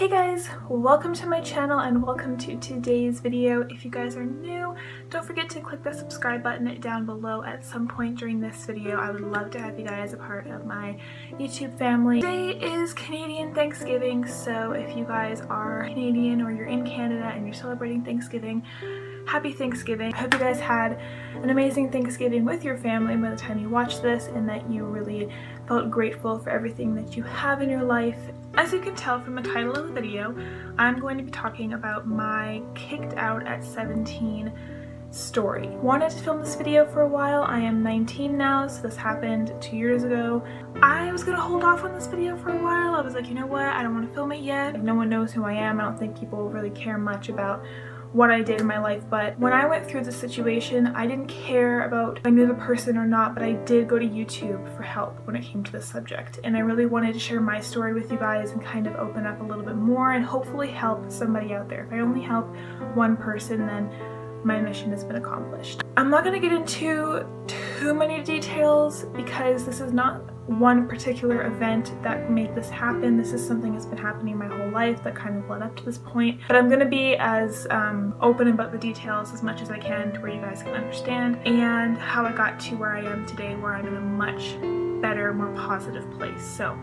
Hey guys, welcome to my channel and welcome to today's video. If you guys are new, don't forget to click the subscribe button down below at some point during this video. I would love to have you guys a part of my YouTube family. Today is Canadian Thanksgiving, so if you guys are Canadian or you're in Canada and you're celebrating Thanksgiving, happy Thanksgiving. I hope you guys had an amazing Thanksgiving with your family by the time you watch this and that you really felt grateful for everything that you have in your life. As you can tell from the title of the video, I'm going to be talking about my kicked out at 17 story. Wanted to film this video for a while. I am 19 now, so this happened 2 years ago. I was gonna hold off on this video for a while. I was like, you know what, I don't want to film it yet. Like, no one knows who I am. I don't think people really care much about what I did in my life, but when I went through the situation, I didn't care about if I knew the person or not, but I did go to YouTube for help when it came to this subject, and I really wanted to share my story with you guys and kind of open up a little bit more and hopefully help somebody out there. If I only help one person, then my mission has been accomplished. I'm not going to get into too many details because this is not one particular event that made this happen. This is something that's been happening my whole life that kind of led up to this point. But I'm going to be as open about the details as much as I can to where you guys can understand and how I got to where I am today, where I'm in a much better, more positive place. So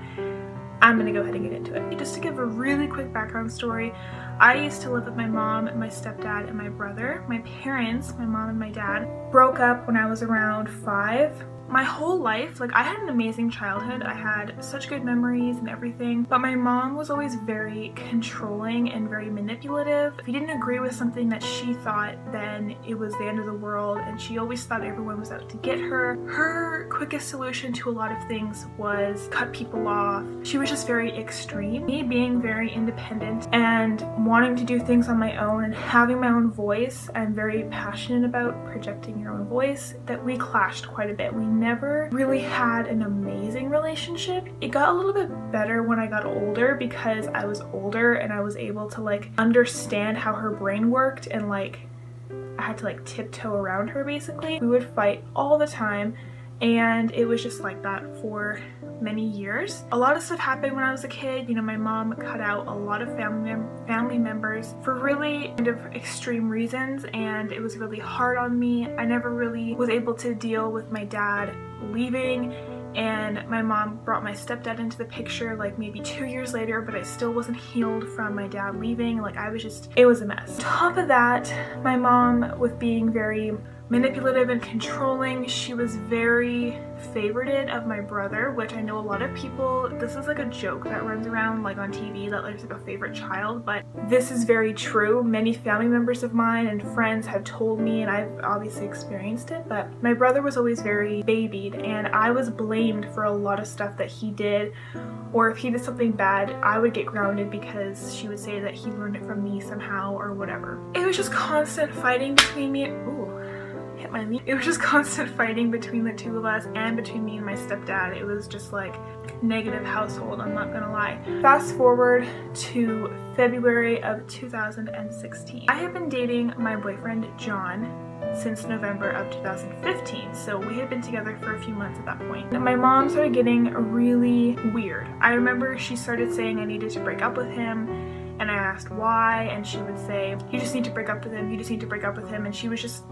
I'm going to go ahead and get into it. Just to give a really quick background story, I used to live with my mom, my stepdad, and my brother. My parents, my mom and my dad, broke up when I was around 5. My whole life, like, I had an amazing childhood. I had such good memories and everything, but my mom was always very controlling and very manipulative. If you didn't agree with something that she thought, then it was the end of the world, and she always thought everyone was out to get her. Her quickest solution to a lot of things was cut people off. She was just very extreme. Me being very independent and wanting to do things on my own and having my own voice, I'm very passionate about projecting your own voice, that we clashed quite a bit. We never really had an amazing relationship. It got a little bit better when I got older because I was older and I was able to like understand how her brain worked, and like I had to like tiptoe around her basically. We would fight all the time and it was just like that for many years. A lot of stuff happened when I was a kid. You know, my mom cut out a lot of family members for really kind of extreme reasons, and it was really hard on me. I never really was able to deal with my dad leaving, and my mom brought my stepdad into the picture like maybe 2 years later, but I still wasn't healed from my dad leaving. Like, I was just, it was a mess. On top of that, my mom, with being very manipulative and controlling, she was very favorited of my brother, which I know a lot of people, this is like a joke that runs around like on TV, that there's like a favorite child, but this is very true. Many family members of mine and friends have told me, and I've obviously experienced it, but my brother was always very babied, and I was blamed for a lot of stuff that he did, or if he did something bad, I would get grounded because she would say that he learned it from me somehow or whatever. It was just constant fighting between me. Hit my knee. It was just constant fighting between the two of us and between me and my stepdad. It was just like negative household, I'm not gonna lie. Fast forward to February of 2016. I have been dating my boyfriend John since November of 2015, so we had been together for a few months at that point. My mom started getting really weird. I remember she started saying I needed to break up with him, and I asked why, and she would say, you just need to break up with him, you just need to break up with him, and she was just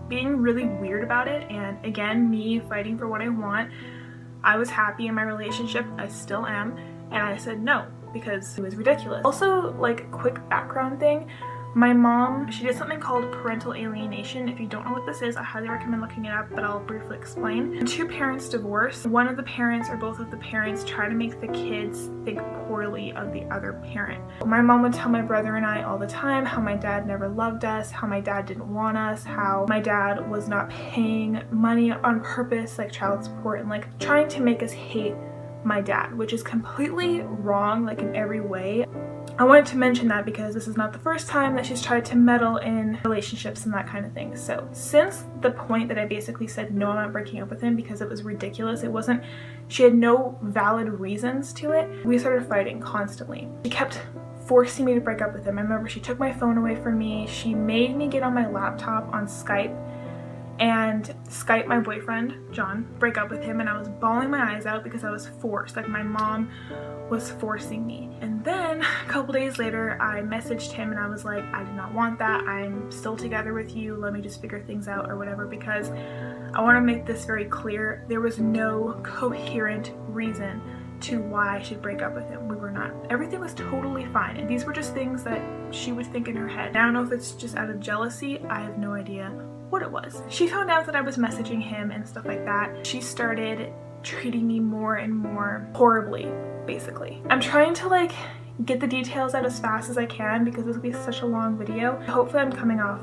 being really weird about it. And again, me fighting for what I want. I was happy in my relationship, I still am, and I said no because it was ridiculous. Also, like, quick background thing, my mom, she did something called Parental Alienation. If you don't know what this is, I highly recommend looking it up, but I'll briefly explain. When two parents divorce, one of the parents or both of the parents try to make the kids think poorly of the other parent. My mom would tell my brother and I all the time how my dad never loved us, how my dad didn't want us, how my dad was not paying money on purpose, like child support, and like trying to make us hate my dad, which is completely wrong, like in every way. I wanted to mention that because this is not the first time that she's tried to meddle in relationships and that kind of thing. So since the point that I basically said no, I'm not breaking up with him because it was ridiculous, it wasn't, she had no valid reasons to it, we started fighting constantly. She kept forcing me to break up with him. I remember she took my phone away from me, she made me get on my laptop on Skype and Skype my boyfriend, John, break up with him, and I was bawling my eyes out because I was forced. Like, my mom was forcing me. And then a couple days later, I messaged him and I was like, I did not want that. I'm still together with you. Let me just figure things out or whatever, because I want to make this very clear. There was no coherent reason to why I should break up with him. We were not. Everything was totally fine. And these were just things that she would think in her head. I don't know if it's just out of jealousy. I have no idea what it was. She found out that I was messaging him and stuff like that. She started treating me more and more horribly, basically. I'm trying to like get the details out as fast as I can because this will be such a long video. Hopefully I'm coming off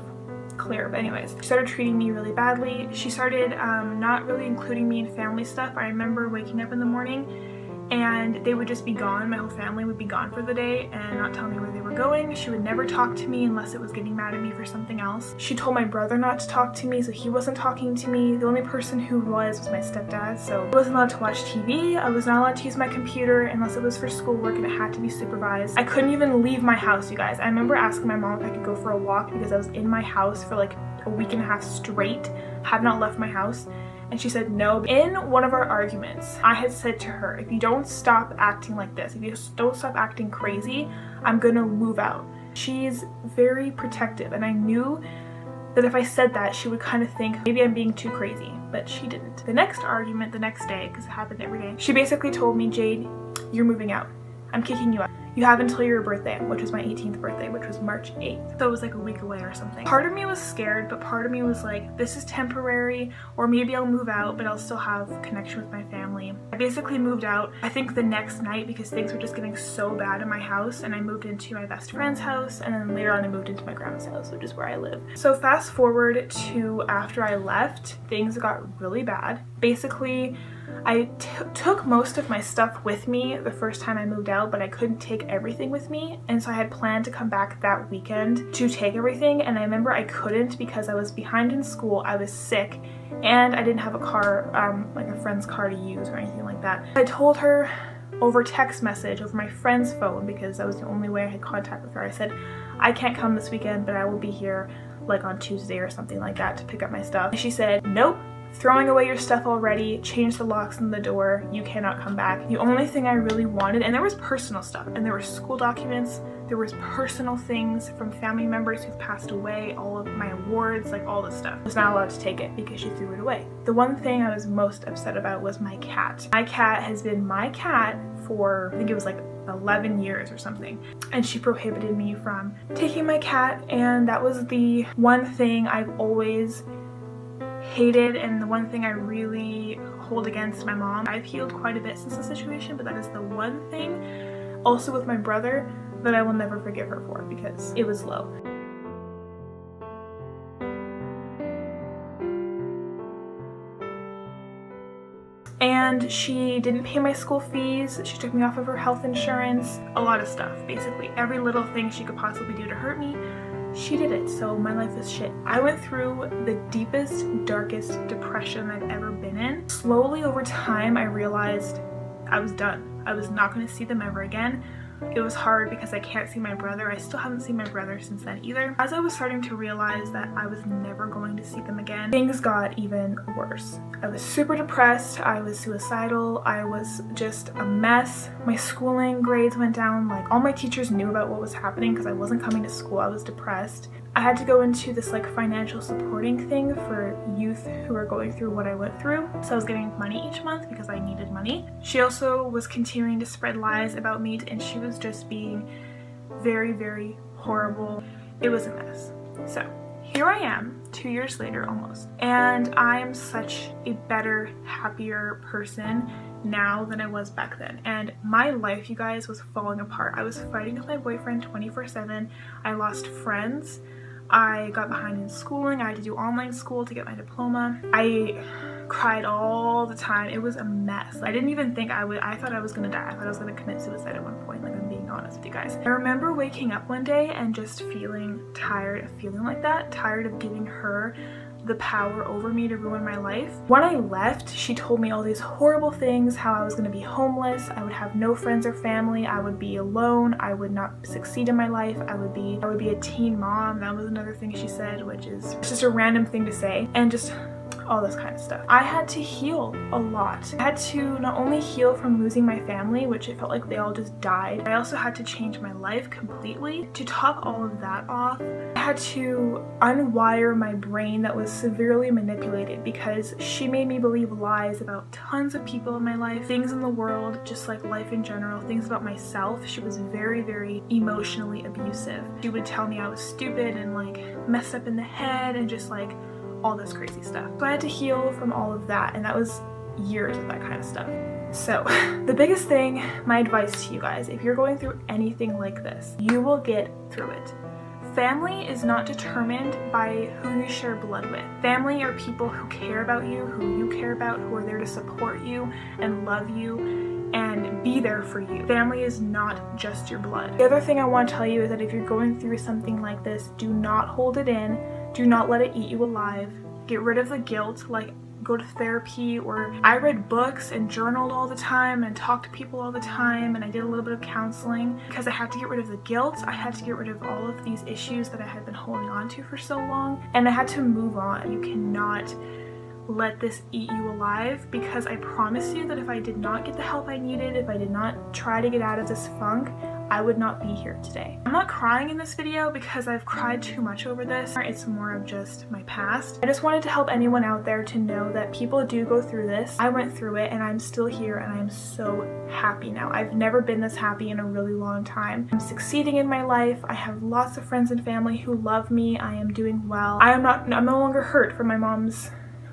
clear, but anyways, she started treating me really badly. She started not really including me in family stuff. I remember waking up in the morning and they would just be gone. My whole family would be gone for the day and not tell me where they were going. She would never talk to me unless it was getting mad at me for something else. She told my brother not to talk to me, so he wasn't talking to me. The only person who was my stepdad, so I wasn't allowed to watch TV. I was not allowed to use my computer unless it was for schoolwork and it had to be supervised. I couldn't even leave my house, you guys. I remember asking my mom if I could go for a walk because I was in my house for like a week and a half straight, have not left my house. And she said no. In one of our arguments, I had said to her, if you don't stop acting like this, if you don't stop acting crazy, I'm gonna move out. She's very protective, and I knew that if I said that, she would kind of think maybe I'm being too crazy, but she didn't. The next argument, the next day, because it happened every day, she basically told me, Jade, you're moving out. I'm kicking you out. You have until your birthday, which was my 18th birthday, which was March 8th. So it was like a week away or something. Part of me was scared, but part of me was like, this is temporary, or maybe I'll move out, but I'll still have connection with my family. I basically moved out, I think the next night, because things were just getting so bad in my house, and I moved into my best friend's house, and then later on I moved into my grandma's house, which is where I live. So fast forward to after I left, things got really bad. Basically, I took most of my stuff with me the first time I moved out, but I couldn't take everything with me, and so I had planned to come back that weekend to take everything, and I remember I couldn't because I was behind in school, I was sick, and I didn't have a car, like a friend's car to use or anything like that. I told her over text message, over my friend's phone, because that was the only way I had contact with her. I said, I can't come this weekend, but I will be here like on Tuesday or something like that to pick up my stuff. And she said, nope. Throwing away your stuff already, change the locks on the door, you cannot come back. The only thing I really wanted, and there was personal stuff, and there were school documents, there was personal things from family members who've passed away, all of my awards, like all this stuff. I was not allowed to take it because she threw it away. The one thing I was most upset about was my cat. My cat has been my cat for, I think it was like 11 years or something, and she prohibited me from taking my cat, and that was the one thing I've always hated and the one thing I really hold against my mom. I've healed quite a bit since the situation, but that is the one thing, also with my brother, that I will never forgive her for because it was low. And she didn't pay my school fees, she took me off of her health insurance, a lot of stuff, basically. Every little thing she could possibly do to hurt me, she did it, so my life is shit. I went through the deepest, darkest depression I've ever been in. Slowly over time, I realized I was done. I was not going to see them ever again. It was hard because I can't see my brother. I still haven't seen my brother since then either. As I was starting to realize that I was never going to see them again, things got even worse. I was super depressed, I was suicidal, I was just a mess. My schooling grades went down, like all my teachers knew about what was happening because I wasn't coming to school, I was depressed. I had to go into this like financial supporting thing for youth who are going through what I went through. So I was getting money each month because I needed money. She also was continuing to spread lies about me, and she was just being very, very horrible. It was a mess. So here I am 2 years later almost, and I am such a better, happier person now than I was back then. And my life, you guys, was falling apart. I was fighting with my boyfriend 24/7. I lost friends. I got behind in schooling. I had to do online school to get my diploma. I cried all the time. It was a mess. I didn't even think I thought I was gonna die. I thought I was gonna commit suicide at one point, like I'm being honest with you guys. I remember waking up one day and just feeling tired of feeling like that, tired of giving her the power over me to ruin my life. When I left, she told me all these horrible things, how I was going to be homeless, I would have no friends or family, I would be alone, I would not succeed in my life, I would be a teen mom. That was another thing she said, which is just a random thing to say. And just all this kind of stuff. I had to heal a lot. I had to not only heal from losing my family, which it felt like they all just died, I also had to change my life completely. To top all of that off, I had to unwire my brain that was severely manipulated because she made me believe lies about tons of people in my life, things in the world, just like life in general, things about myself. She was very, very emotionally abusive. She would tell me I was stupid and like messed up in the head and just like all this crazy stuff. So I had to heal from all of that, and that was years of that kind of stuff. So the biggest thing, my advice to you guys, if you're going through anything like this, you will get through it. Family is not determined by who you share blood with. Family are people who care about you, who you care about, who are there to support you and love you and be there for you. Family is not just your blood. The other thing I want to tell you is that if you're going through something like this, do not hold it in. Do not let it eat you alive. Get rid of the guilt, like go to therapy, or I read books and journaled all the time and talked to people all the time, and I did a little bit of counseling because I had to get rid of the guilt. I had to get rid of all of these issues that I had been holding on to for so long, and I had to move on. You cannot let this eat you alive, because I promise you that if I did not get the help I needed, if I did not try to get out of this funk, I would not be here today. I'm not crying in this video because I've cried too much over this. It's more of just my past. I just wanted to help anyone out there to know that people do go through this. I went through it and I'm still here, and I'm so happy now. I've never been this happy in a really long time. I'm succeeding in my life. I have lots of friends and family who love me. I am doing well. I'm no longer hurt from my mom's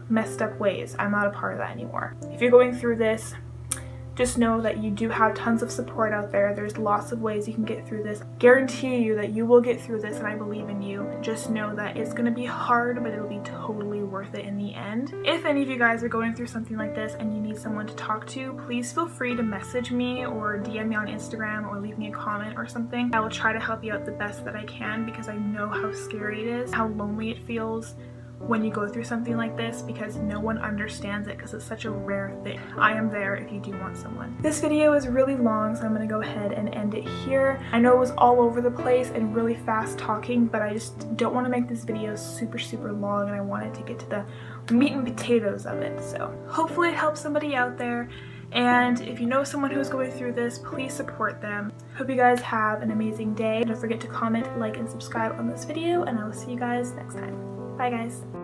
messed up ways. I'm not a part of that anymore. If you're going through this, just know that you do have tons of support out there. There's lots of ways you can get through this. Guarantee you that you will get through this, and I believe in you. Just know that it's gonna be hard, but it'll be totally worth it in the end. If any of you guys are going through something like this and you need someone to talk to, please feel free to message me or DM me on Instagram or leave me a comment or something. I will try to help you out the best that I can, because I know how scary it is, how lonely it feels when you go through something like this, because no one understands it because it's such a rare thing. I am there if you do want someone. This video is really long, so I'm gonna go ahead and end it here. I know it was all over the place and really fast talking, but I just don't want to make this video super long, and I wanted to get to the meat and potatoes of it. So hopefully it helps somebody out there. And if you know someone who's going through this, please support them. Hope you guys have an amazing day. Don't forget to comment, like, and subscribe on this video, and I will see you guys next time. Bye guys.